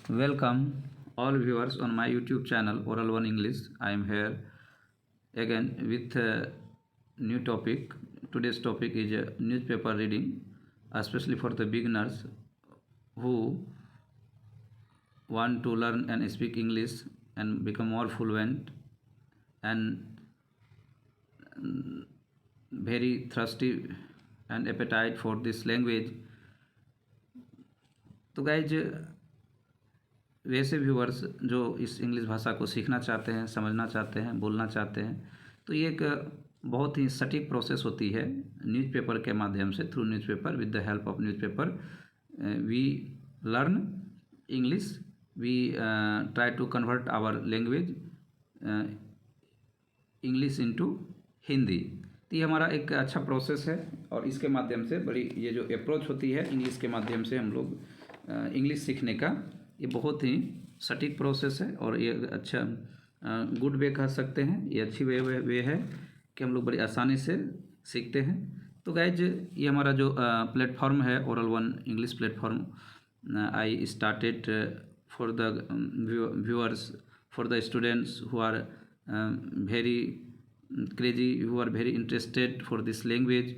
Welcome all viewers on my YouTube channel Oral One English. I am here again with a new topic. Today's topic is newspaper reading, especially for the beginners who want to learn and speak English and become more fluent and very thirsty and appetite for this language. तो guys वैसे viewers जो इस English भाषा को सीखना चाहते हैं, समझना चाहते हैं, बोलना चाहते हैं, तो ये एक बहुत ही सटीक प्रोसेस होती है न्यूज़पेपर के माध्यम से। Through newspaper, with the help of newspaper we learn English, we try to convert our language English into Hindi. तो ये हमारा एक अच्छा प्रोसेस है और इसके माध्यम से बड़ी ये जो अप्रोच होती है इंग्लिश के माध्यम से हम लोग इंग्लिश सीखने का, ये बहुत ही सटीक प्रोसेस है और ये अच्छा गुड वे कह सकते हैं। ये अच्छी वे है कि हम लोग बड़ी आसानी से सीखते हैं। तो गाइज ये हमारा जो प्लेटफॉर्म है oral one English platform, I started for the viewers, for the students who are very crazy, who are very interested for this language,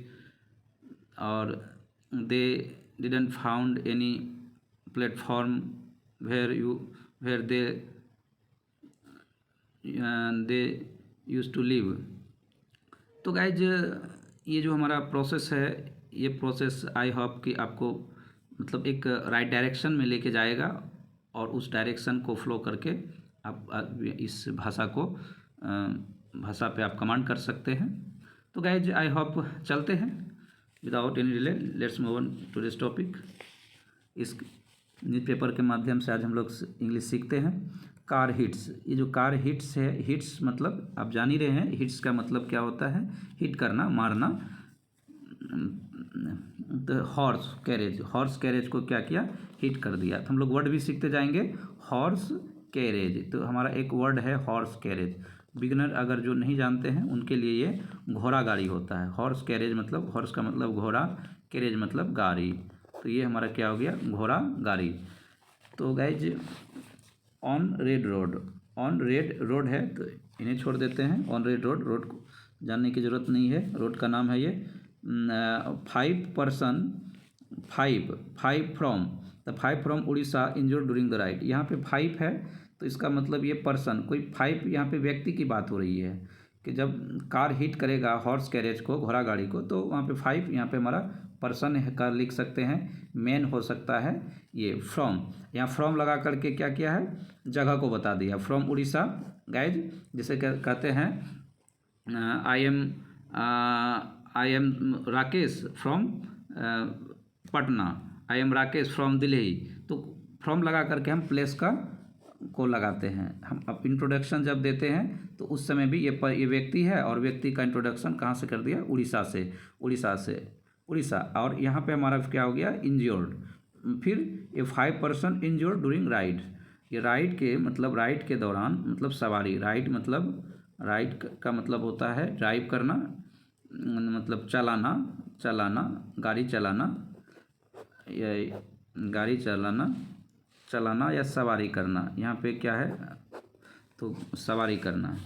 और they didn't found any platform where they used to live। तो guys ये जो हमारा process है, ये process I hope कि आपको मतलब एक राइट डायरेक्शन में लेके जाएगा और उस डायरेक्शन को फ्लो करके आप इस भाषा पे आप कमांड कर सकते हैं। तो गाइज आई होप चलते हैं without any delay, let's move on to this topic. इस न्यूज़पेपर के माध्यम से आज हम लोग इंग्लिश सीखते हैं। कार हिट्स, ये जो कार हिट्स है, हिट्स मतलब आप जान ही रहे हैं, हिट्स का मतलब क्या होता है, हिट करना, मारना। तो हॉर्स कैरेज को क्या किया, हिट कर दिया। तो हम लोग वर्ड भी सीखते जाएंगे। हॉर्स कैरेज, तो हमारा एक वर्ड है हॉर्स कैरेज। बिगिनर अगर जो नहीं जानते हैं उनके लिए ये घोड़ा गाड़ी होता है। हॉर्स कैरेज मतलब, हॉर्स का मतलब घोड़ा, कैरेज मतलब गाड़ी। तो ये हमारा क्या हो गया, घोड़ा गाड़ी। तो गाइज ऑन रेड रोड है, तो इन्हें छोड़ देते हैं। ऑन रेड रोड को जानने की ज़रूरत नहीं है, रोड का नाम है ये। 5 from Orissa injured during the ride. यहाँ पे 5 है तो इसका मतलब ये पर्सन, कोई 5 यहाँ पे व्यक्ति की बात हो रही है कि जब कार हिट करेगा हॉर्स कैरेज को, घोड़ा गाड़ी को, तो वहाँ पे 5 यहाँ पे हमारा पर्सन है का लिख सकते हैं, मैन हो सकता है। ये फ्रॉम, यहाँ फ्रॉम लगा करके क्या किया है, जगह को बता दिया। फ्रॉम उड़ीसा गाइज, जिसे कहते हैं I am Rakesh from Patna, I am Rakesh from Delhi. तो फ्रॉम लगा करके हम प्लेस को लगाते हैं। हम अब इंट्रोडक्शन जब देते हैं तो उस समय भी ये व्यक्ति है और व्यक्ति का इंट्रोडक्शन कहाँ से कर दिया, उड़ीसा। और यहाँ पे हमारा क्या हो गया, इंज्योर्ड। फिर ये 5 पर्सन इंज्योर्ड ड्यूरिंग राइड। ये राइड के दौरान मतलब सवारी। राइड का मतलब होता है ड्राइव करना, मतलब चलाना, गाड़ी चलाना या सवारी करना। यहाँ पे क्या है, तो सवारी करना।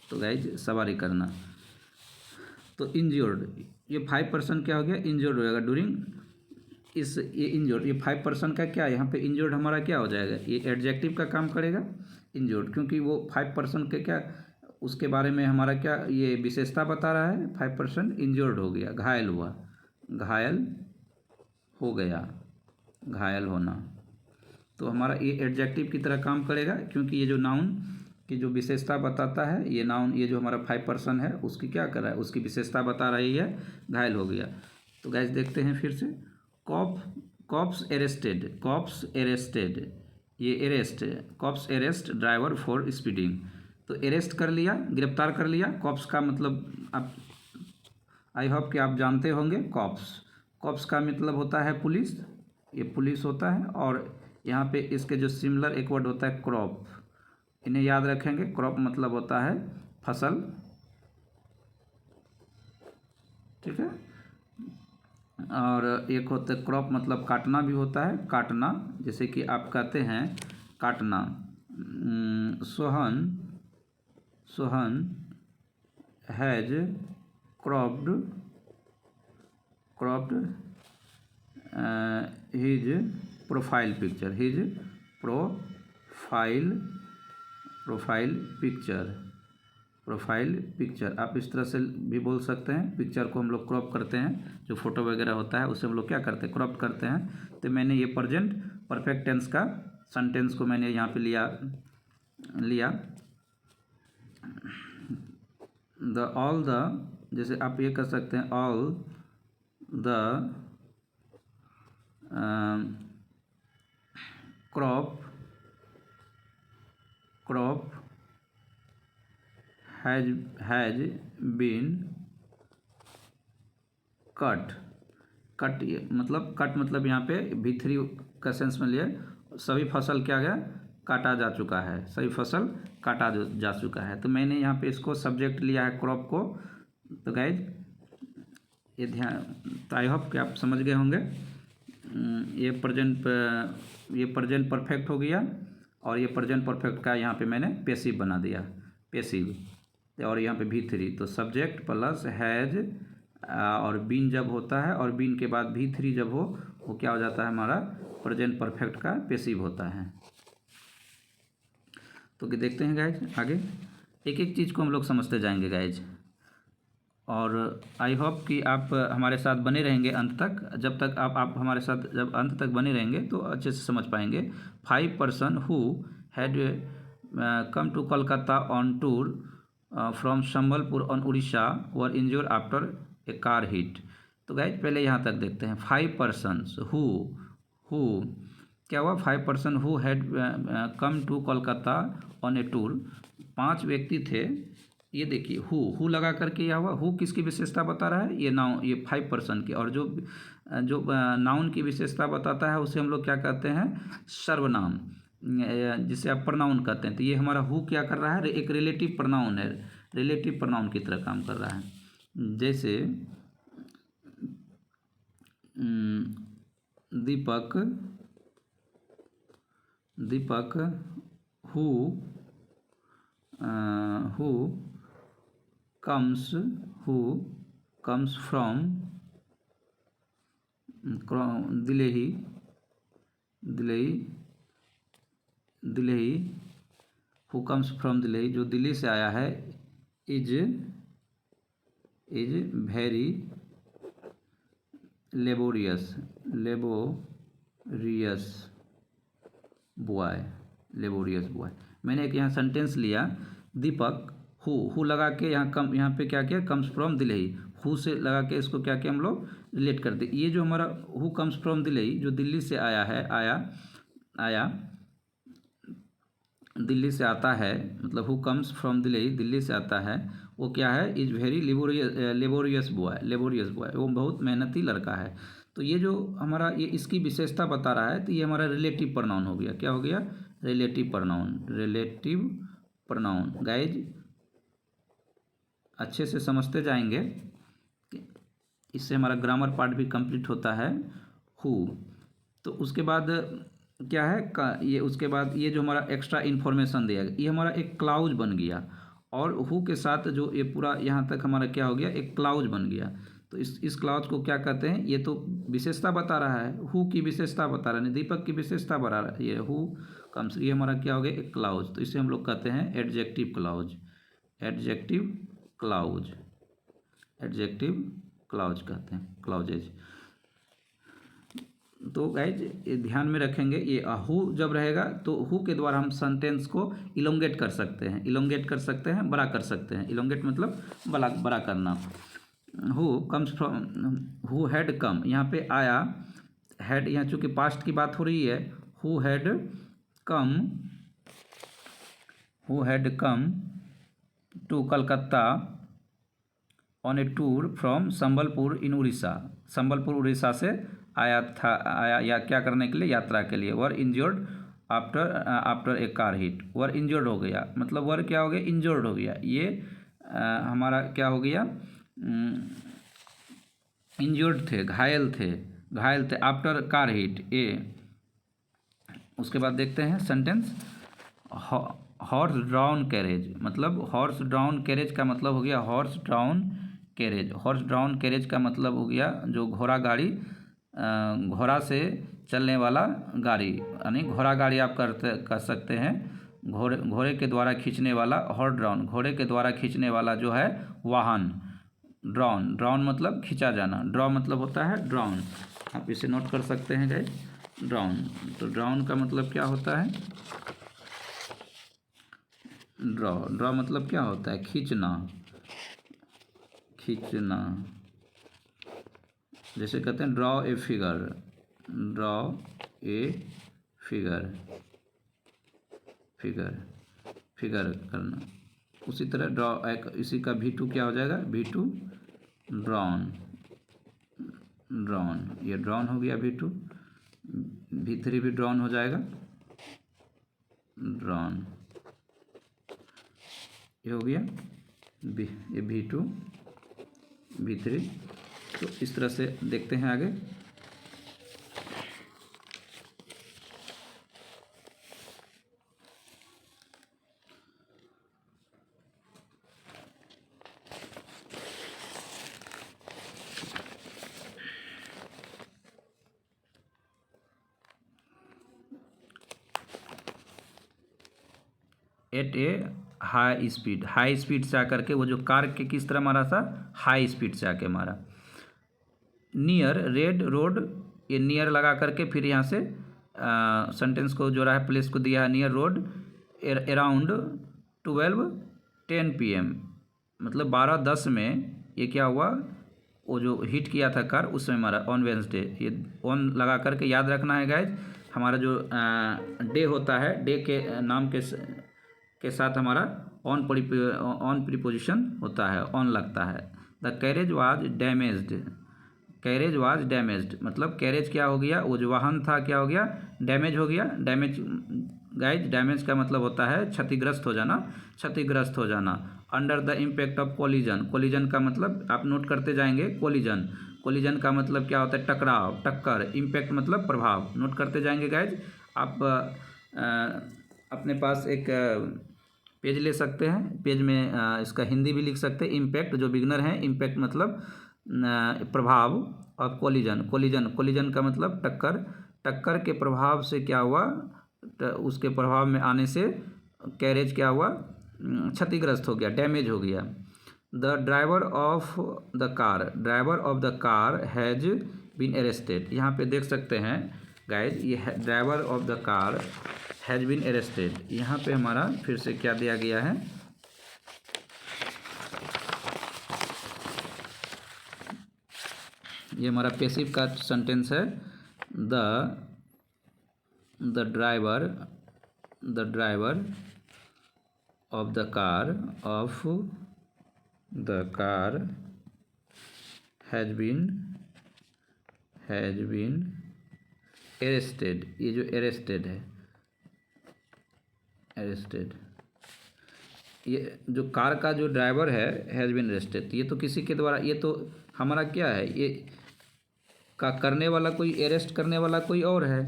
तो गाइज सवारी करना। तो इंज्योर्ड, ये 5 पर्सन क्या हो गया, इंज्योर्ड हो जाएगा ड्यूरिंग ये इंज्योर्ड। ये 5 पर्सन का क्या, यहाँ पे इंज्योर्ड हमारा क्या हो जाएगा, ये एडजेक्टिव का काम करेगा इंज्योर्ड, क्योंकि वो 5 पर्सन के क्या, उसके बारे में हमारा क्या ये विशेषता बता रहा है। 5 पर्सन इंज्योर्ड हो गया, घायल होना। तो हमारा ये एडजेक्टिव की तरह काम करेगा, क्योंकि ये जो नाउन की जो विशेषता बताता है, ये नाउन, ये जो हमारा 5 पर्सन है उसकी क्या कर रहा है, उसकी विशेषता बता रही है, घायल हो गया। तो गाइस देखते हैं फिर से। कॉप्स अरेस्टेड, ये arrest, cops arrest driver for speeding. तो अरेस्ट कर लिया, गिरफ्तार कर लिया। कॉप्स का मतलब आप आई होप कि आप जानते होंगे। कॉप्स का मतलब होता है पुलिस, ये पुलिस होता है। और यहाँ पे इसके जो सिमिलर एक वर्ड होता है क्रॉप, इन्हें याद रखेंगे। क्रॉप मतलब होता है फसल, ठीक है। और एक होता है क्रॉप, मतलब काटना भी होता है, काटना, जैसे कि आप कहते हैं काटना। Sohan has cropped his profile picture आप इस तरह से भी बोल सकते हैं। पिक्चर को हम लोग क्रॉप करते हैं, जो फोटो वगैरह होता है उसे हम लोग क्या करते हैं, क्रॉप करते हैं। तो मैंने ये प्रेजेंट परफेक्ट टेंस का सेंटेंस को मैंने यहाँ पे लिया ऑल द, जैसे आप ये कर सकते हैं all the crop has been cut मतलब यहाँ पे V3 का सेंस में लिए सभी फसल क्या गया, काटा जा चुका है, सभी फसल काटा जा चुका है। तो मैंने यहाँ पे इसको सब्जेक्ट लिया है क्रॉप को। तो गाइज ये ध्यान, तो आई होप कि आप समझ गए होंगे। ये प्रेजेंट परफेक्ट हो गया, और ये प्रेजेंट परफेक्ट का यहाँ पे मैंने पैसिव बना दिया, पैसिव, और यहाँ पे V3। तो सब्जेक्ट प्लस हैज और बीन जब होता है, और बीन के बाद V3 जब हो, वो क्या हो जाता है, हमारा प्रेजेंट परफेक्ट का पैसिव होता है। तो कि देखते हैं गाइज आगे, एक एक चीज़ को हम लोग समझते जाएंगे गाइज, और आई होप कि आप हमारे साथ बने रहेंगे अंत तक। जब तक आप हमारे साथ जब अंत तक बने रहेंगे तो अच्छे से समझ पाएंगे। 5 person who had come to Kolkata on tour from Sambalpur on Orissa were injured after a car hit. तो गाइज पहले यहाँ तक देखते हैं। 5 पर्सनस हु क्या हुआ, 5 person who had come to Kolkata on a tour, 5 व्यक्ति थे। ये देखिए हु लगा करके यह हुआ, हु किसकी विशेषता बता रहा है, ये नाउन, ये 5 पर्सन की, और जो नाउन की विशेषता बताता है उसे हम लोग क्या कहते हैं, सर्वनाम, जिसे आप प्रनाउन कहते हैं। तो ये हमारा हु क्या कर रहा है, एक रिलेटिव प्रनाउन है, रिलेटिव प्रनाउन की तरह काम कर रहा है। जैसे Deepak who comes from Delhi, who comes from Delhi, जो दिल्ली से आया है, इज वेरी लेबोरियस बॉय। मैंने एक यहाँ सेंटेंस लिया, दीपक हु लगा के यहाँ पे क्या किया, कम्स फ्रॉम दिल्ली, हु से लगा के इसको क्या किया हम लोग, रिलेट कर दे। ये जो हमारा हु कम्स फ्रॉम दिल्ली, जो दिल्ली से आया है, आया दिल्ली से आता है, मतलब who comes from Delhi, Delhi से आता है, वो क्या है, इज वेरी लेबोरियस बॉय, वो बहुत मेहनती लड़का है। तो ये जो हमारा ये इसकी विशेषता बता रहा है, तो ये हमारा रिलेटिव प्रनाउन हो गया। क्या हो गया, रिलेटिव प्रनाउन। गाइज अच्छे से समझते जाएंगे, इससे हमारा ग्रामर पार्ट भी कंप्लीट होता है। हु, तो उसके बाद क्या है ये, उसके बाद ये जो हमारा एक्स्ट्रा इन्फॉर्मेशन दिया, ये हमारा एक क्लाउज बन गया, और हु के साथ जो ये पूरा यहाँ तक हमारा क्या हो गया, एक क्लाउज बन गया। तो इस क्लाउज को क्या कहते हैं, ये तो विशेषता बता रहा है, हु की विशेषता बता रहा है, दीपक की विशेषता बता रहा है, ये हु कम्स, ये हमारा क्या हो गया, एक क्लाउज। तो इसे हम लोग कहते हैं एडजेक्टिव क्लाउज कहते हैं, क्लाउजेज। तो गाइज ये ध्यान में रखेंगे, ये हु जब रहेगा तो हु के द्वारा हम सेंटेंस को इलोंगेट कर सकते हैं, बड़ा कर सकते हैं। इलोंगेट मतलब बड़ा करना। Who comes from, who had कम, यहाँ पे आया, हैड यहाँ चूँकि पास्ट की बात हो रही है, who had come to Calcutta on a tour from Sambalpur in Orissa, Sambalpur Orissa से आया या क्या करने के लिए, यात्रा के लिए। वर injured after a car hit, were injured हो गया, मतलब वर क्या हो गया, इंजर्ड हो गया। ये हमारा क्या हो गया, इंजर्ड थे, घायल थे आफ्टर कार हिट, ए। उसके बाद देखते हैं सेंटेंस, हॉर्स ड्राउन कैरेज, मतलब हॉर्स ड्राउन कैरेज का मतलब हो गया horse drown carriage. Horse drown carriage का मतलब हो गया जो घोड़ा गाड़ी, घोड़ा से चलने वाला गाड़ी, यानी घोड़ा गाड़ी आप कर सकते हैं। घोड़े के द्वारा खींचने वाला, हॉर्स ड्राउन घोड़े के द्वारा खींचने वाला जो है वाहन। ड्राउन मतलब खींचा जाना, ड्रॉ मतलब होता है ड्राउन। आप इसे नोट कर सकते हैं गाइस, ड्राउन। तो ड्राउन का मतलब क्या होता है, ड्रॉ मतलब क्या होता है, खींचना। जैसे कहते हैं ड्रॉ ए फिगर करना। उसी तरह ड्रॉ, इसी का V2 क्या हो जाएगा, V2 ड्रॉन। ये ड्रॉन हो गया V2। V3 भी ड्रॉन हो जाएगा, ड्रॉन। ये हो गया ये V2 V3। तो इस तरह से देखते हैं आगे। एट ए हाई स्पीड से आकर के, वो जो कार के किस तरह मारा था, हाई स्पीड से आके मारा। नियर रेड रोड, ये नियर लगा करके फिर यहाँ से सेंटेंस को जोड़ा है, प्लेस को दिया है नियर रोड अराउंड 12:10 PM, मतलब 12:10 में ये क्या हुआ, वो जो हिट किया था कार उस समय मारा, ऑन वेडनेसडे। ये ऑन लगा करके याद रखना है गाइज, हमारा जो डे होता है, डे के नाम के साथ हमारा ऑन प्रीपोजिशन होता है, ऑन लगता है। द कैरेज वाज डैमेज्ड, मतलब कैरेज क्या हो गया, वो जो वाहन था क्या हो गया, डैमेज हो गया। डैमेज का मतलब होता है क्षतिग्रस्त हो जाना। Under the impact of collision का मतलब आप नोट करते जाएंगे, कोलिजन का मतलब क्या होता है, टकराव, टक्कर। इम्पैक्ट मतलब प्रभाव, नोट करते जाएंगे गाइज। आप अपने पास एक पेज ले सकते हैं, पेज में इसका हिंदी भी लिख सकते हैं। इम्पैक्ट, जो बिगनर हैं, इम्पैक्ट मतलब प्रभाव, और कोलिजन का मतलब टक्कर के प्रभाव से क्या हुआ, उसके प्रभाव में आने से कैरेज क्या हुआ, क्षतिग्रस्त हो गया, डैमेज हो गया। The driver of the car has been arrested, यहाँ पे देख सकते हैं गाइज, ये driver of the car has been arrested. यहाँ पे हमारा फिर से क्या दिया गया है, ये हमारा पैसिव का सेंटेंस है। The driver of the car has been arrested. ये जो अरेस्टेड है, ये जो कार का जो ड्राइवर है, हैज़ बीन अरेस्टेड, ये तो किसी के द्वारा, ये तो हमारा क्या है, ये का करने वाला कोई, अरेस्ट करने वाला कोई और है।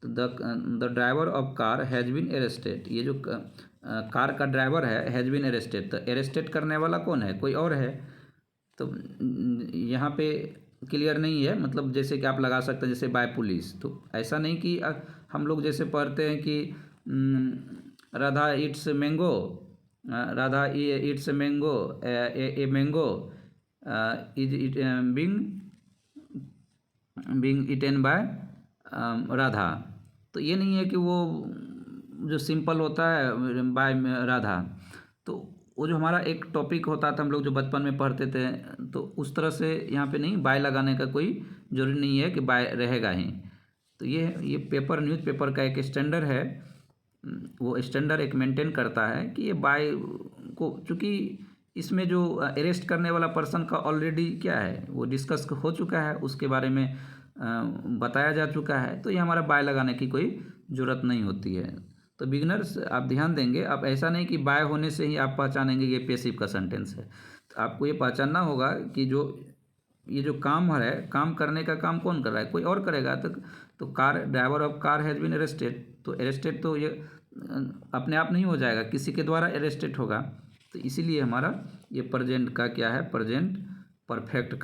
तो the driver of car has been arrested, ये जो कार का ड्राइवर है, हैज़ बीन अरेस्टेड, तो अरेस्टेड करने वाला कौन है, कोई और है। तो यहाँ पे क्लियर नहीं है, मतलब जैसे कि आप लगा सकते हैं जैसे बाय पुलिस, तो ऐसा नहीं कि हम लोग जैसे पढ़ते हैं कि Radha eats mango, a mango is being eaten by Radha. तो ये नहीं है कि वो जो सिंपल होता है बाय राधा, तो वो जो हमारा एक टॉपिक होता था, हम लोग जो बचपन में पढ़ते थे, तो उस तरह से यहाँ पे नहीं, बाय लगाने का कोई ज़रूरी नहीं है कि बाय रहेगा ही। तो ये पेपर, न्यूज़पेपर का एक स्टैंडर्ड है, वो स्टैंडर्ड एक मेंटेन करता है कि ये बाय को, चूँकि इसमें जो अरेस्ट करने वाला पर्सन का ऑलरेडी क्या है, वो डिस्कस हो चुका है, उसके बारे में बताया जा चुका है, तो ये हमारा बाय लगाने की कोई ज़रूरत नहीं होती है। तो बिगनर्स आप ध्यान देंगे, आप ऐसा नहीं कि बाय होने से ही आप पहचानेंगे ये पैसिव का सेंटेंस है। तो आपको ये पहचानना होगा कि जो ये जो काम है, काम करने का काम कौन कर रहा है, कोई और करेगा। तो car driver of car has been arrested, तो अरेस्टेड तो ये अपने आप नहीं हो जाएगा, किसी के द्वारा अरेस्टेड होगा। तो इसीलिए हमारा ये प्रेजेंट का क्या है, प्रेजेंट परफेक्ट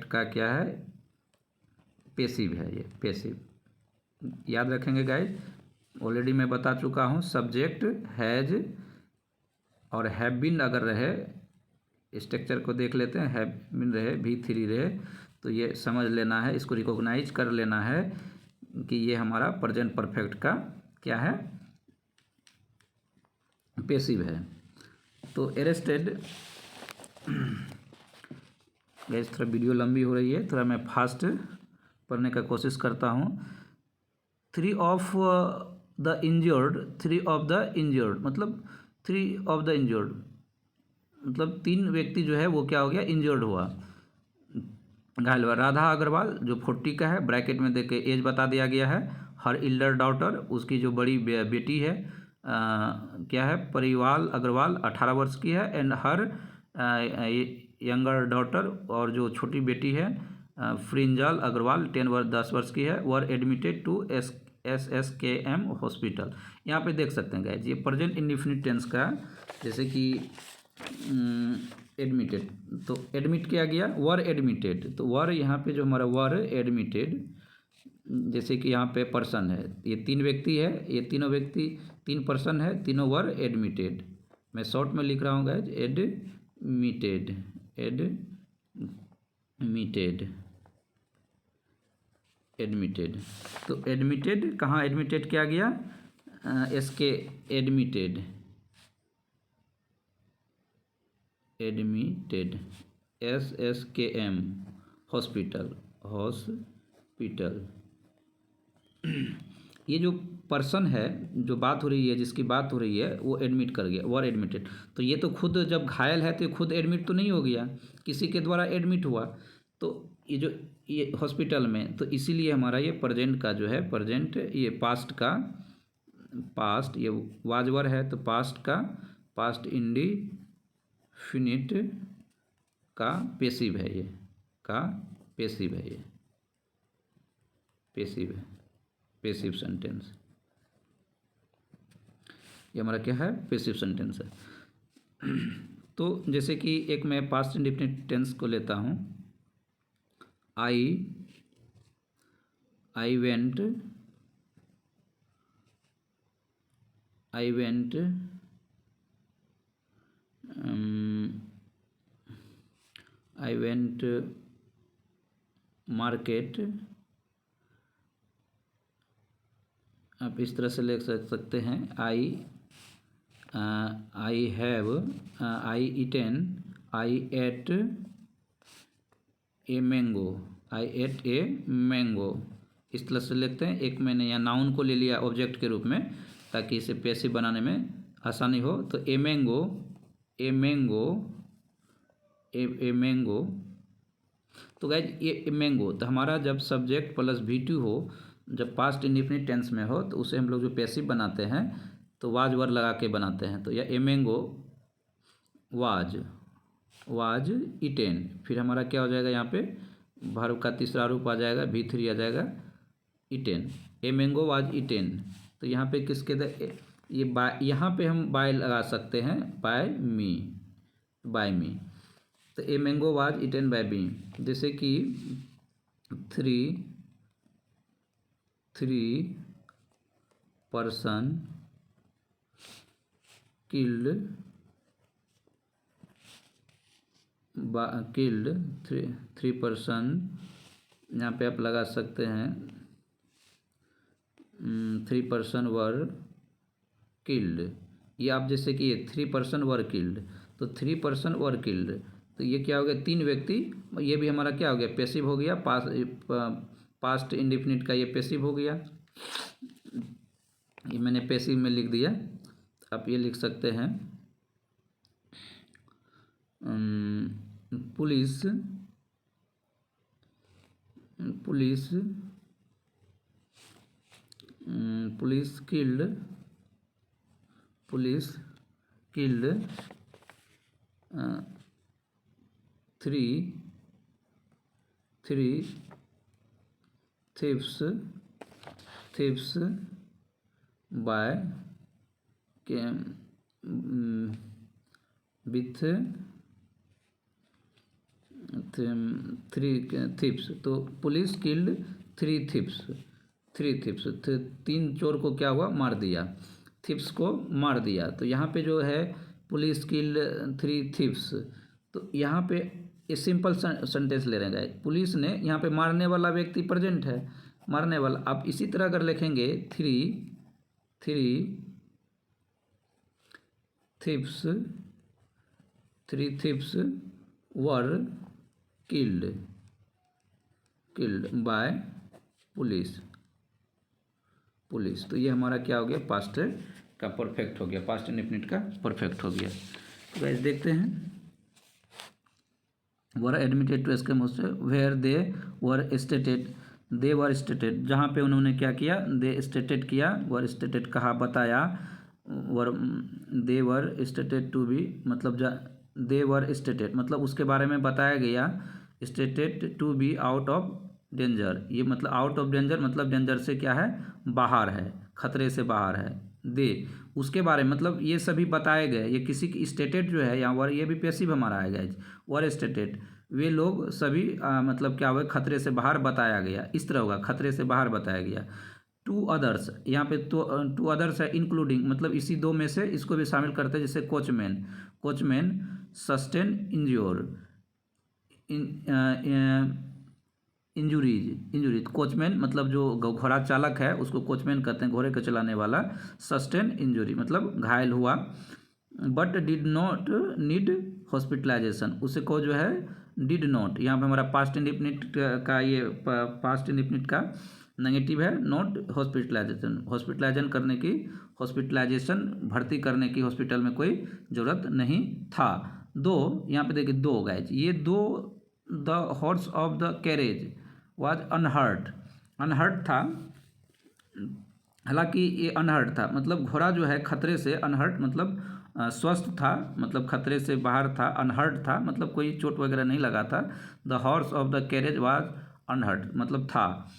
का क्या है, पेसिव है, ये पेसिव। याद रखेंगे गाइज, ऑलरेडी मैं बता चुका हूँ, सब्जेक्ट हैज़ और हैव बीन अगर रहे, स्ट्रक्चर को देख लेते हैं, हैव बीन रहे, V3 रहे, तो ये समझ लेना है, इसको रिकॉग्नाइज कर लेना है कि ये हमारा प्रेजेंट परफेक्ट का क्या है, पेसिव है। तो अरेस्टेड, गाइस थोड़ा वीडियो लंबी हो रही है, थोड़ा मैं फास्ट पढ़ने का कोशिश करता हूँ। थ्री ऑफ द इंजर्ड मतलब मतलब 3 व्यक्ति जो है वो क्या हो गया, इंजर्ड हुआ, घायल हुआ। राधा अग्रवाल जो 40 का है, ब्रैकेट में देख के एज बता दिया गया है। हर इल्डर डॉटर, उसकी जो बड़ी बेटी है क्या है, परिवाल अग्रवाल 18 वर्ष की है। एंड हर यंगर डॉटर, और जो छोटी बेटी है फ्रिंजल अग्रवाल 10 वर्ष की है, वर एडमिटेड टू SSKM हॉस्पिटल। यहाँ पे देख सकते हैं गाइस, ये प्रेजेंट इंडेफिनिट टेंस का, जैसे कि एडमिटेड, तो एडमिट किया गया, वर एडमिटेड, तो वर यहाँ पे जो हमारा वर एडमिटेड, जैसे कि यहाँ पे पर्सन है, ये 3 व्यक्ति है, ये तीनों व्यक्ति 3 पर्सन है, तीनों वर एडमिटेड। मैं शॉर्ट में लिख रहा हूँ गाइज, एडमिटेड। तो एडमिटेड कहाँ एडमिटेड किया गया, SK एडमिटेड SSKM हॉस्पिटल। ये जो पर्सन है, जो बात हो रही है, जिसकी बात हो रही है, वो एडमिट कर गया, वर एडमिटेड। तो ये तो खुद जब घायल है तो खुद एडमिट तो नहीं हो गया, किसी के द्वारा एडमिट हुआ, तो ये हॉस्पिटल में, तो इसीलिए हमारा ये प्रेजेंट का जो है, प्रेजेंट ये पास्ट ये वाजवर है, तो पास्ट इंडेफिनिट का पेसिव है, ये पेसिव सेंटेंस, ये हमारा क्या है, पेसिव सेंटेंस है। तो जैसे कि एक मैं पास्ट इंडेफिनिट टेंस को लेता हूँ, आई वेंट मार्केट, आप इस तरह से लिख सकते हैं, आई एट ए मैंगो, इस तरह से लिखते हैं। एक मैंने यहाँ नाउन को ले लिया ऑब्जेक्ट के रूप में, ताकि इसे पैसिव बनाने में आसानी हो। तो ए मैंगो, तो गाइज ये मैंगो, तो हमारा जब सब्जेक्ट प्लस V2 हो, जब पास्ट इंडेफिनिट टेंस में हो, तो उसे हम लोग जो पैसिव बनाते हैं तो वाज वर लगा के बनाते हैं। तो यह ए मैंगो वाज ईटेन, फिर हमारा क्या हो जाएगा, यहाँ पे वर्ब का तीसरा रूप आ जाएगा, V3 आ जाएगा, eaten. A mango was eaten, तो यहाँ पे किसके ये बाय, यहाँ पे हम बाय लगा सकते हैं, बाय मी। तो a mango was eaten by me, जैसे कि three person killed three person, यहाँ पे आप लगा सकते हैं 3 पर्सन वर किल्ड। ये आप जैसे कि 3 पर्सन वर किल्ड, तो 3 पर्सन वर किल्ड, तो ये क्या हो गया, 3 व्यक्ति, ये भी हमारा क्या हो गया, पेसिव हो गया, पास्ट इंडेफिनिट का ये पेसिव हो गया। ये मैंने पेसिव में लिख दिया, आप ये लिख सकते हैं police killed 3 3 thieves by with 3 thieves। तो पुलिस किल्ड 3 thieves। 3 चोर को क्या हुआ, मार दिया, थीप्स को मार दिया। तो यहाँ पे जो है पुलिस किल्ड 3 thieves, तो यहाँ पे ये सिंपल सेंटेंस ले रहे हैं। पुलिस ने, यहाँ पे मारने वाला व्यक्ति प्रेजेंट है, मारने वाला। आप इसी तरह अगर लिखेंगे 3 thieves were killed by police. तो ये हमारा क्या हो गया, पास्ट का परफेक्ट हो गया, पास्ट इंडेफिनिट का परफेक्ट हो गया। तो गाइस देखते हैं, were admitted to escape hostel where they were stated, जहाँ पे उन्होंने क्या किया, दे स्टेटेड किया, वर स्टेटेड कहा, बताया, वर दे वर स्टेटेड टू बी, मतलब दे वर स्टेटेड मतलब उसके बारे में बताया गया, stated to be out of danger, ये मतलब आउट ऑफ डेंजर मतलब डेंजर से क्या है, बाहर है, खतरे से बाहर है। दे उसके बारे में मतलब ये सभी बताए गए, ये किसी की स्टेटेड जो है यहाँ वर, ये भी पैसिव हमारा आएगा, वर स्टेटेड, वे लोग सभी मतलब क्या हुआ, खतरे से बाहर बताया गया, इस तरह होगा, खतरे से बाहर बताया गया। 2 अदर्स, यहाँ पे तो 2 अदर्स है, इंक्लूडिंग मतलब इसी 2 में से इसको भी शामिल करते हैं, जैसे कोचमैन सस्टेन इंजुरीज, कोचमैन मतलब जो घोड़ा चालक है उसको कोचमैन कहते हैं, घोड़े को चलाने वाला। सस्टेन इंजुरी मतलब घायल हुआ, but did not need hospitalisation, उसे को जो है डिड नॉट, यहाँ पे हमारा पास्ट इंडेफिनिट का, ये पास्ट इंडेफिनिट का नेगेटिव है, नॉट हॉस्पिटलाइजेशन करने की, हॉस्पिटलाइजेशन भर्ती करने की हॉस्पिटल में कोई ज़रूरत नहीं था। दो, यहाँ पे देखिए 2 गाइज, ये 2 the horse of the carriage was unhurt था, हालांकि ये अनहर्ट था मतलब घोड़ा जो है खतरे से, अनहर्ट मतलब स्वस्थ था, मतलब खतरे से बाहर था, अनहर्ट था मतलब कोई चोट वगैरह नहीं लगा था। The horse of the carriage was unhurt मतलब था।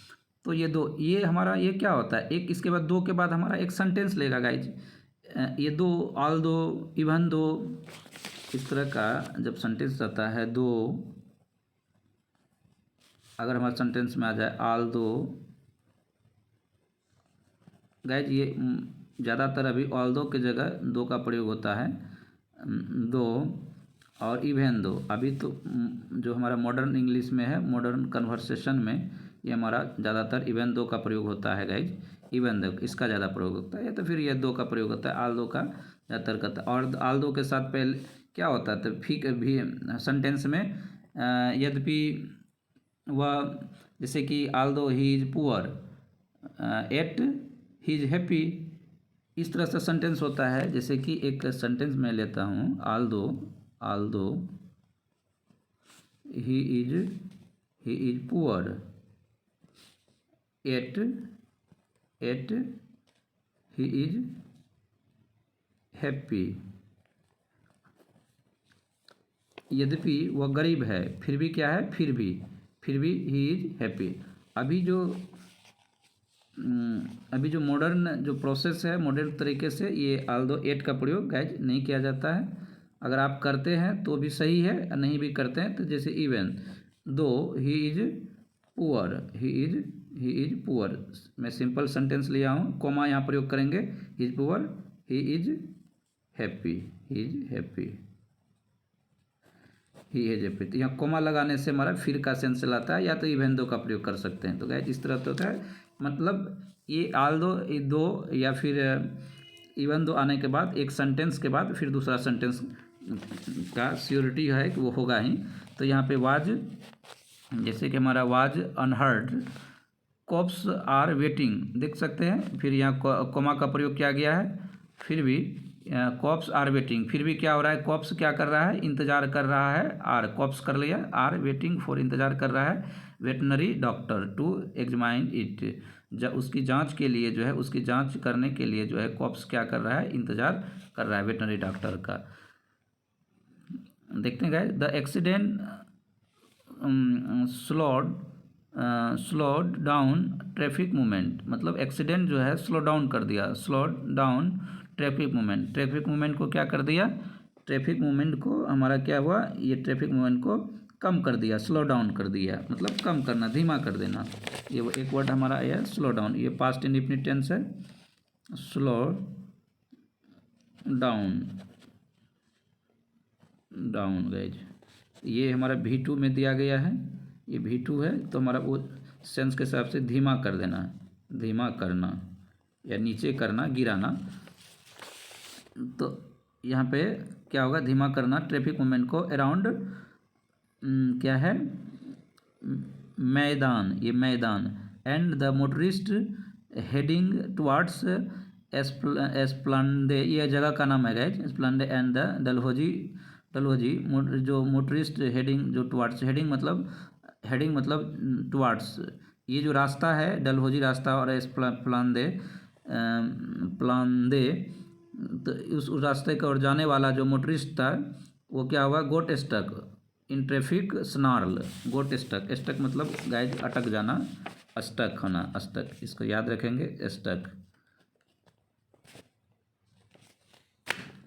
तो ये 2, ये हमारा ये क्या होता है, एक इसके बाद 2 के बाद हमारा एक सेंटेंस लेगा गाइज, ये 2 ऑल दो, इवन दो, इस तरह का जब सेंटेंस आता है 2, अगर हमारे सेंटेंस में आ जाए ऑल दो, गाइज ये ज़्यादातर अभी ऑल दो की जगह 2 का प्रयोग होता है, 2 और इवन दो। अभी तो जो हमारा मॉडर्न इंग्लिश में है, मॉडर्न कन्वर्सेशन में ये हमारा ज़्यादातर इवन दो का प्रयोग होता है गाइज, इवन दो इसका ज़्यादा प्रयोग होता है, या तो फिर ये 2 का प्रयोग होता है, ऑल दो का ज़्यादातर करता है। और ऑल दो के साथ पहले क्या होता है, तो फिर भी सेंटेंस में यद्यपि वह, जैसे कि although he is poor yet he is happy, इस तरह से सेंटेंस होता है। जैसे कि एक सेंटेंस मैं लेता हूँ, although he is poor yet he is happy, यद्यपि वह गरीब है फिर भी क्या है, फिर भी ही इज हैप्पी। अभी जो मॉडर्न जो प्रोसेस है, मॉडर्न तरीके से ये ऑल दो एट का प्रयोग गाइज नहीं किया जाता है। अगर आप करते हैं तो भी सही है, नहीं भी करते हैं तो जैसे even though he is poor, मैं सिंपल सेंटेंस लिया हूँ, कोमा यहाँ प्रयोग करेंगे, ही is poor he is happy, तो यहाँ कोमा लगाने से हमारा फिर का सेंस लाता है, या तो इवन दो का प्रयोग कर सकते हैं। तो गाइस इस तरह तो होता है, मतलब ये ऑल दो या फिर इवन दो आने के बाद एक सेंटेंस के बाद फिर दूसरा सेंटेंस का श्योरिटी है कि वो होगा ही। तो यहाँ पे वाज, जैसे कि हमारा was unheard, cops are waiting, देख सकते हैं, फिर यहाँ कोमा का प्रयोग किया गया है, फिर भी कॉप्स आर वेटिंग, फिर भी क्या हो रहा है, कॉप्स क्या कर रहा है, इंतजार कर रहा है, आर कॉप्स कर लिया, आर वेटिंग फॉर इंतजार कर रहा है, veterinary doctor to examine it, उसकी जांच के लिए जो है, उसकी जांच करने के लिए जो है कॉप्स क्या कर रहा है, इंतजार कर रहा है वेटनरी डॉक्टर का। देखते हैं guys, the accident slowed down traffic movement, मतलब एक्सीडेंट जो है स्लो डाउन कर दिया, slow down traffic movement. Traffic movement को क्या कर दिया, ट्रैफिक मूवमेंट को हमारा क्या हुआ, ये ट्रैफिक मूवमेंट को कम कर दिया, स्लो डाउन कर दिया, मतलब कम करना, धीमा कर देना। ये एक वर्ड हमारा आया स्लो डाउन, ये पास्ट इंडेफिनिट टेंस है, स्लो डाउन, डाउन गाइज। ये हमारा V2 में दिया गया है, ये V2 है, तो हमारा वो सेंस के हिसाब से धीमा कर देना, धीमा करना या नीचे करना, गिराना। तो यहाँ पे क्या होगा, धीमा करना ट्रैफिक मूवमेंट को अराउंड क्या है, मैदान, ये Maidan, and the motorist heading towards Esplanade, ये जगह का नाम है guys, Esplanade and the Dalhousie, Dalhousie जो मोटरिस्ट हेडिंग, जो टुवार्ड्स, हेडिंग मतलब टुवार्ड्स, ये जो रास्ता है डलहौजी रास्ता और एस्प्लांडे प्लांदे, तो उस रास्ते की ओर जाने वाला जो मोटरिस्ट था वो क्या हुआ, got stuck in traffic snarl, got stuck, stuck मतलब गाइज अटक जाना, स्टक होना, स्टक, इसको याद रखेंगे, स्टक।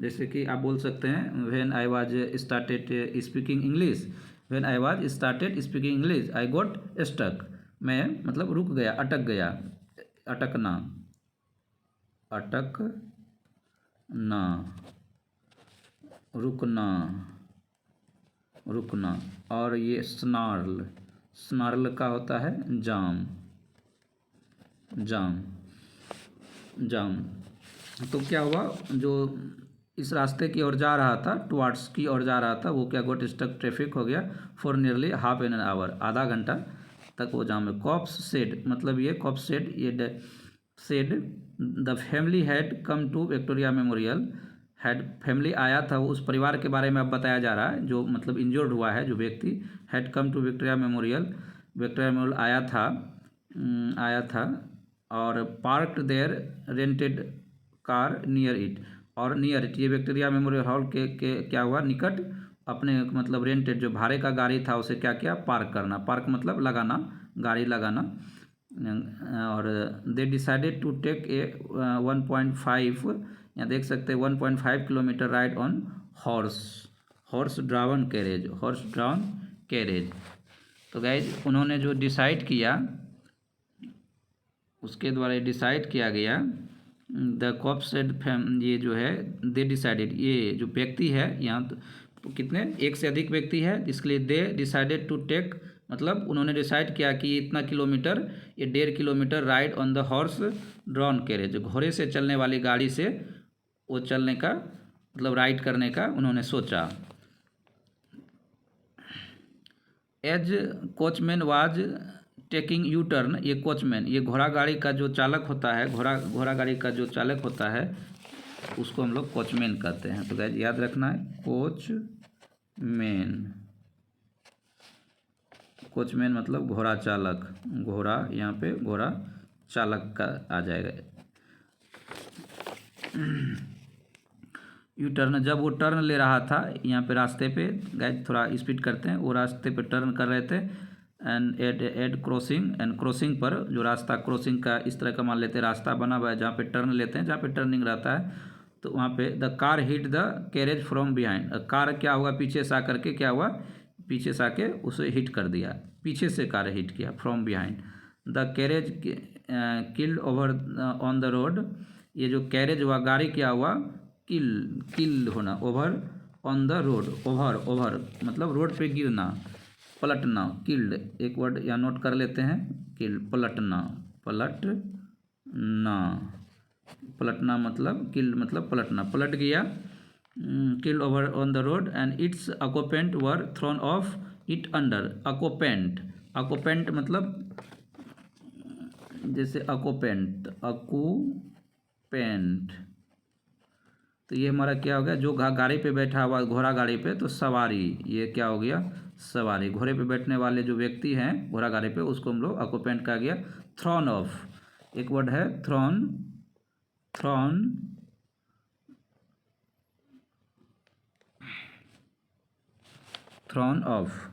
जैसे कि आप बोल सकते हैं when I was started speaking English, when I was started speaking English I got stuck, मैं मतलब रुक गया, अटक गया, अटकना, अटक ना, रुकना, रुकना। और ये स्नार्ल, स्नार्ल का होता है जाम, जाम, जाम। तो क्या हुआ, जो इस रास्ते की ओर जा रहा था, टुवार्ड्स की ओर जा रहा था, वो क्या गोट स्टक, ट्रैफिक हो गया for nearly half an hour, आधा घंटा तक वो जाम है। कॉप्स सेड, मतलब ये कॉप्स सेड, ये said the family had come to Victoria Memorial, had family आया था, उस परिवार के बारे में अब बताया जा रहा है, जो मतलब इंजर्ड हुआ है जो व्यक्ति, had come to Victoria Memorial, Victoria Memorial आया था, आया था, और parked there rented car near it, और नियर इट, ये विक्टोरिया मेमोरियल हॉल के क्या हुआ, निकट अपने मतलब रेंटेड जो भाड़े का गाड़ी था उसे क्या किया, पार्क करना, पार्क मतलब लगाना, गाड़ी लगाना। और they decided to take a 1.5, यहाँ देख सकते हैं 1.5 kilometre ride on horse, horse drawn carriage, horse drawn carriage. तो गाइज उन्होंने जो डिसाइड किया, उसके द्वारा डिसाइड किया गया, द कॉप्सेड फैम, ये जो है दे डिसाइडेड, ये जो व्यक्ति है यहाँ तो कितने, एक से अधिक व्यक्ति है, इसके लिए दे डिसाइडेड टू टेक, मतलब उन्होंने डिसाइड किया कि इतना किलोमीटर, ये 1.5 kilometre ride on the horse drawn carriage, घोड़े से चलने वाली गाड़ी से वो चलने का मतलब राइड करने का उन्होंने सोचा। As coachman was taking U turn, ये कोचमैन, ये घोड़ा गाड़ी का जो चालक होता है, घोड़ा गाड़ी का जो चालक होता है उसको हम लोग कोचमैन कहते हैं। तो गाइस याद रखना है, कोचमैन, कोचमैन मतलब घोड़ा चालक, घोड़ा यहाँ पे घोड़ा चालक का आ जाएगा। यू टर्न, जब वो टर्न ले रहा था यहाँ पे रास्ते पे, गाइस थोड़ा स्पीड करते हैं, वो रास्ते पे टर्न कर रहे थे, and at crossing, and crossing पर जो रास्ता, क्रॉसिंग का इस तरह का मान लेते हैं रास्ता बना हुआ है जहाँ पे टर्न लेते हैं, जहाँ पे टर्निंग रहता है, तो वहाँ पे the car hit the carriage from behind, car क्या हुआ, पीछे से आकर के क्या हुआ, पीछे से आके उसे हिट कर दिया, पीछे से कार हिट किया, from behind. The carriage killed over on the road, ये जो कैरेज हुआ, गाड़ी क्या हुआ, किल होना, over on the road, over मतलब रोड पे गिरना, पलटना, किल्ड, एक वर्ड यहाँ नोट कर लेते हैं, किल्ड, पलटना, पलटना, पलटना मतलब किल्ड मतलब पलटना, पलट गया, keeled over on the road, and its occupant were thrown off it under, occupant, occupant मतलब जैसे ऑक्यूपेंट, ऑक्यूपेंट, तो ये हमारा क्या हो गया, जो गाड़ी पे बैठा हुआ, घोड़ा गाड़ी पे, तो सवारी, ये क्या हो गया, सवारी, घोड़े पे बैठने वाले जो व्यक्ति हैं घोड़ा गाड़ी पे, उसको हम लोग ऑक्यूपेंट कहा गया। थ्रोन ऑफ, एक वर्ड है thrown, thrown, thrown off,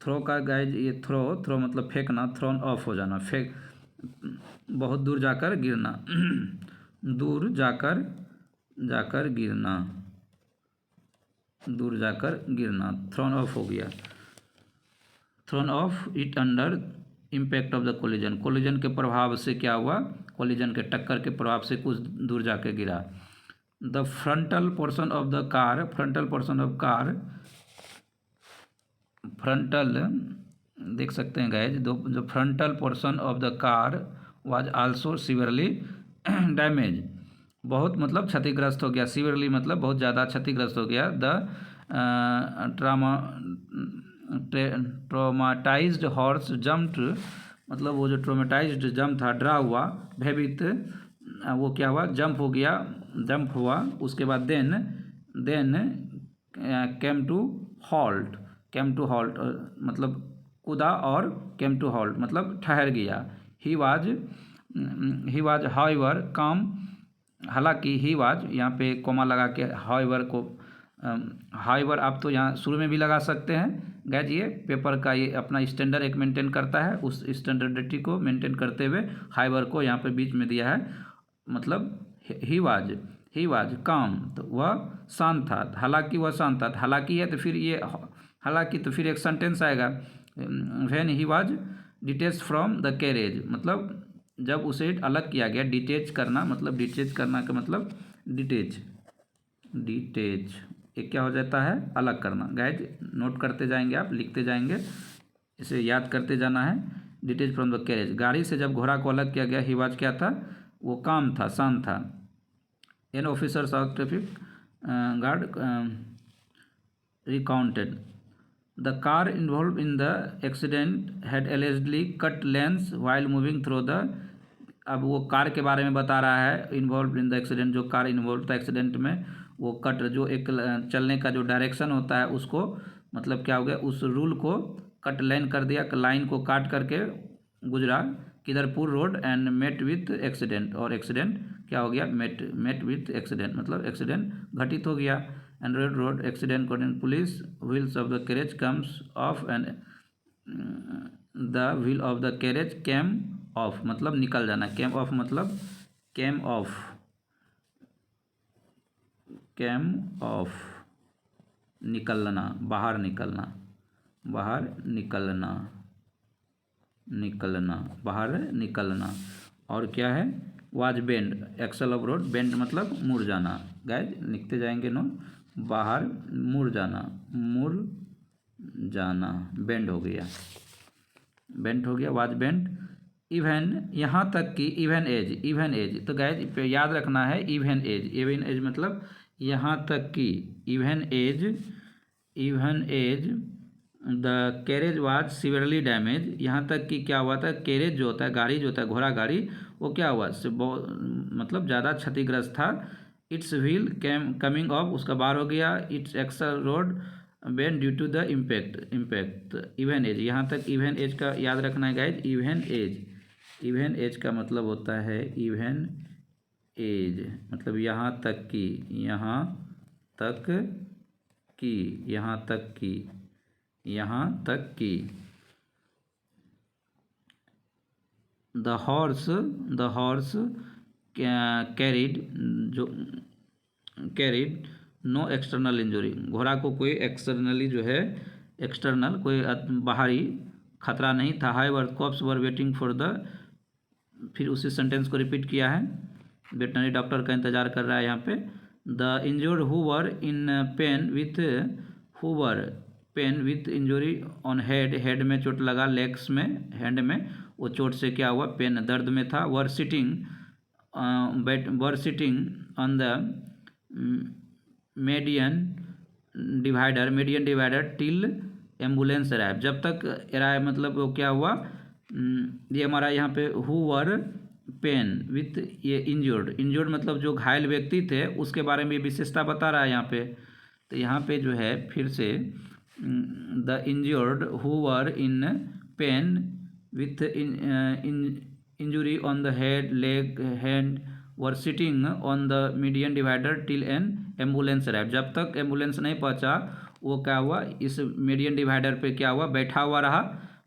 throw का गाइज ये थ्रो मतलब फेंकना, थ्रोन ऑफ हो जाना, फेंक बहुत दूर जाकर गिरना दूर जाकर गिरना, दूर जाकर गिरना, थ्रोन ऑफ हो गया। Thrown off it under impact of the collision, collision के प्रभाव से क्या हुआ, कोलिजन के टक्कर के प्रभाव से कुछ दूर जाकर गिरा। The frontal portion of the car, frontal portion of car, frontal देख सकते हैं गाइज, जो frontal portion of the car was also severely damage, बहुत मतलब क्षतिग्रस्त हो गया, सीवियरली मतलब बहुत ज़्यादा क्षतिग्रस्त हो गया। द ट्रोमाटाइज्ड हॉर्स जम्प्ड, मतलब वो जो ट्रोमाटाइज्ड जंप था, डरा हुआ, भयभीत, वो क्या हुआ, जंप हो गया, जंप हुआ। उसके बाद then came to halt, came to halt मतलब कूदा, और केम टू हॉल्ट मतलब ठहर गया। ही वाज हाउएवर काम, हालांकि ही वाज यहाँ पे कोमा लगा के हाउएवर को, हाउएवर आप तो यहाँ शुरू में भी लगा सकते हैं गाइज। ये पेपर का ये अपना स्टैंडर्ड एक मेंटेन करता है, उस स्टैंडर्डिटी को मेंटेन करते हुए हाउएवर को यहाँ पे बीच में दिया है। मतलब ही वाज काम, तो वह शांत था, हालांकि वह शांत था, हालांकि है तो फिर ये हालांकि तो फिर एक सेंटेंस आएगा, when he was detach from the carriage, मतलब जब उसे अलग किया गया, डिटेच करना मतलब, डिटेच करना का मतलब डिटेच ये क्या हो जाता है, अलग करना। गाइज नोट करते जाएंगे, आप लिखते जाएंगे, इसे याद करते जाना है। डिटेच फ्रॉम द कैरेज, गाड़ी से जब घोड़ा को अलग किया गया, ही वाज क्या था, वो काम था, शांत था। An officers of traffic guard recounted the car involved in the accident had allegedly cut lanes while moving through the, अब वो कार के बारे में बता रहा है, इन्वॉल्व इन द एक्सीडेंट, जो कार इन्वॉल्व था एक्सीडेंट में, वो कट, जो एक चलने का जो डायरेक्शन होता है उसको, मतलब क्या हो गया, उस रूल को कट लाइन कर दिया, लाइन को काट करके गुजरा Kidderpore road and met with accident, और एक्सीडेंट क्या हो गया, मेट विथ एक्सीडेंट मतलब एक्सीडेंट घटित हो गया। And road accident according police, wheels of the carriage comes off and the wheel of the carriage came off मतलब निकल जाना, केम ऑफ मतलब केम ऑफ निकलना, बाहर निकलना, बाहर निकलना। और क्या है, was bend, axle of road, bend मतलब मुड़ जाना। गाइज लिखते जाएंगे नो, बाहर मुड़ जाना, बेंड हो गया, वाज बेंड। इवन, यहाँ तक कि इवन एज, तो गाइज पे याद रखना है, इवन एज मतलब यहाँ तक कि, even as the carriage was severely damage, यहाँ तक कि क्या हुआ था, कैरेज जो होता है, गाड़ी जो होता है, घोड़ा गाड़ी, वो क्या हुआ, मतलब ज़्यादा क्षतिग्रस्त था। इट्स व्हील कमिंग ऑफ, उसका बार हो गया, its axle rod bend due to the impact. Even as, यहाँ तक इवन एज का याद रखना है गाइज। इवन एज का मतलब होता है, इवन एज मतलब यहाँ तक कि the horse carried no external injury, घोड़ा को कोई एक्सटर्नली जो है, एक्सटर्नल कोई बाहरी खतरा नहीं था। However cops were waiting for the, फिर उसी सेंटेंस को रिपीट किया है, वेटनरी डॉक्टर का इंतजार कर रहा है यहाँ पे। The injured who were in pen with injury on head में चोट लगा, लेग्स में, हैंड में, वो चोट से क्या हुआ, पेन दर्द में था। Were sitting on the median divider till ambulance arrive, जब तक अराइव मतलब वो क्या हुआ, ये हमारा यहाँ पे हु वर पेन विथ, ये इंजर्ड मतलब जो घायल व्यक्ति थे उसके बारे में विशेषता बता रहा है यहाँ पे। तो यहाँ पे जो है फिर से, the injured who were in pen with injury on the head, leg, hand were sitting on the median divider till N ambulance arrive, जब तक एम्बुलेंस नहीं पहुँचा वो क्या हुआ, इस मीडियन डिवाइडर पे क्या हुआ, बैठा हुआ रहा,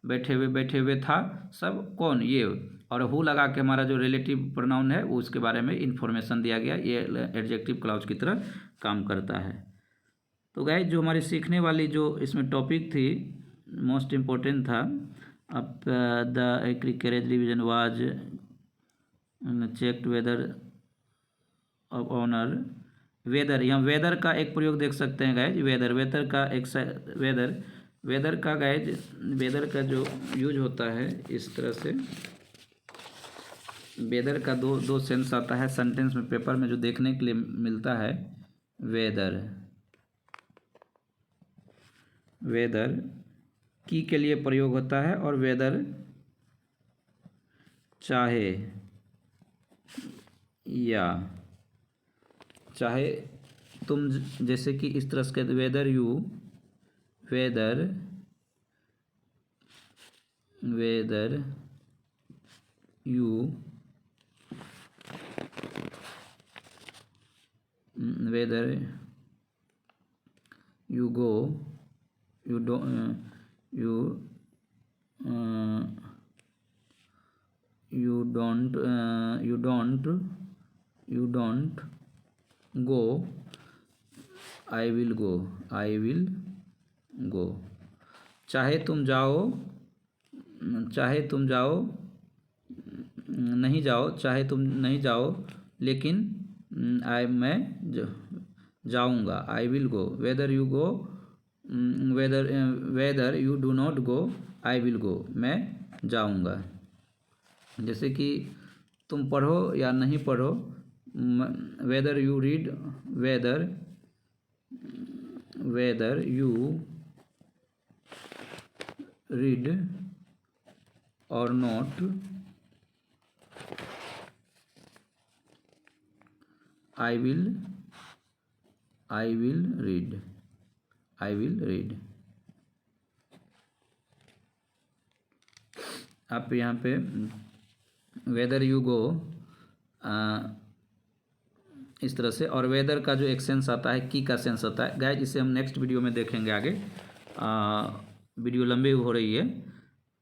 बैठे हुए था सब कौन, ये, और हु लगा के हमारा जो रिलेटिव प्रोनाउन है वो उसके बारे में इंफॉर्मेशन दिया गया, ये एडजेक्टिव क्लॉज की तरह काम करता है। तो गाइस जो हमारी सीखने वाली जो इसमें टॉपिक थी, मोस्ट इम्पोर्टेंट था, अब the agri carriage revision was checked whether of honour, whether, यहाँ वेदर का एक प्रयोग देख सकते हैं गाइज, वेदर का एक वेदर का गाइज, वेदर का जो यूज होता है इस तरह से, वेदर का दो सेंस आता है सेंटेंस में, पेपर में जो देखने के लिए मिलता है, वेदर की के लिए प्रयोग होता है, और वेदर चाहे या, चाहे तुम, जैसे कि इस तरह से whether you go, you don't go, I will go, चाहे तुम जाओ, नहीं जाओ, चाहे तुम नहीं जाओ, लेकिन मैं जाऊँगा, I will go, whether you go, whether you do not go, I will go, मैं जाऊँगा। जैसे कि तुम पढ़ो या नहीं पढ़ो, whether you read, whether you read or not, I will read। आप यहाँ पे वेदर यू गो इस तरह से, और वेदर का जो एक सेंस आता है, की का सेंस आता है गाइज, इसे हम नेक्स्ट वीडियो में देखेंगे आगे। वीडियो लंबी हो रही है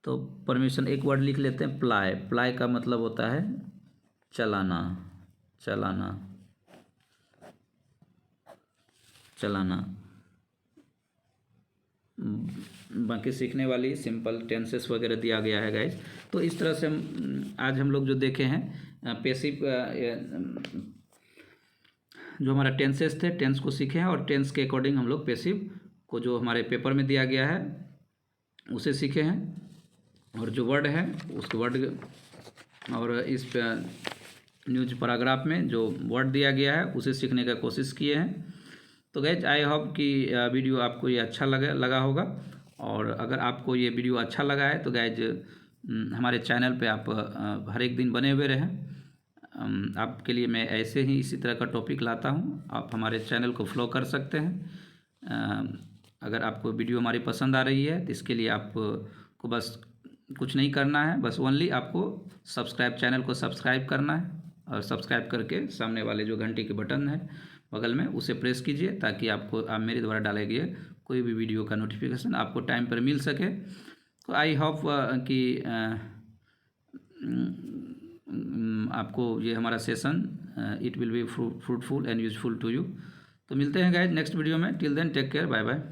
तो परमिशन, एक वर्ड लिख लेते हैं, प्लाई का मतलब होता है चलाना, बाकी सीखने वाली सिंपल टेंसेस वगैरह दिया गया है गाइज। तो इस तरह से आज हम लोग जो देखे हैं पैसिव, जो हमारा टेंसेस थे, टेंस को सीखे हैं, और टेंस के अकॉर्डिंग हम लोग पैसिव को जो हमारे पेपर में दिया गया है उसे सीखे हैं, और जो वर्ड है उस वर्ड, और इस न्यूज पैराग्राफ में जो वर्ड दिया गया है उसे सीखने का कोशिश किए हैं। तो गाइज आई होप कि वीडियो आपको ये अच्छा लगा होगा, और अगर आपको ये वीडियो अच्छा लगा है तो गाइज हमारे चैनल पे आप हर एक दिन बने हुए रहें। आपके लिए मैं ऐसे ही इसी तरह का टॉपिक लाता हूँ, आप हमारे चैनल को फॉलो कर सकते हैं। अगर आपको वीडियो हमारी पसंद आ रही है तो इसके लिए आपको बस कुछ नहीं करना है, बस ओनली आपको चैनल को सब्सक्राइब करना है, और सब्सक्राइब करके सामने वाले जो घंटी के बटन है बगल में उसे प्रेस कीजिए, ताकि आपको मेरे द्वारा डाले गए कोई भी वीडियो का नोटिफिकेशन आपको टाइम पर मिल सके। तो आई होप कि आपको ये हमारा session it will be fruitful and useful to you. तो मिलते हैं गाइज नेक्स्ट वीडियो में, till then take care, bye bye.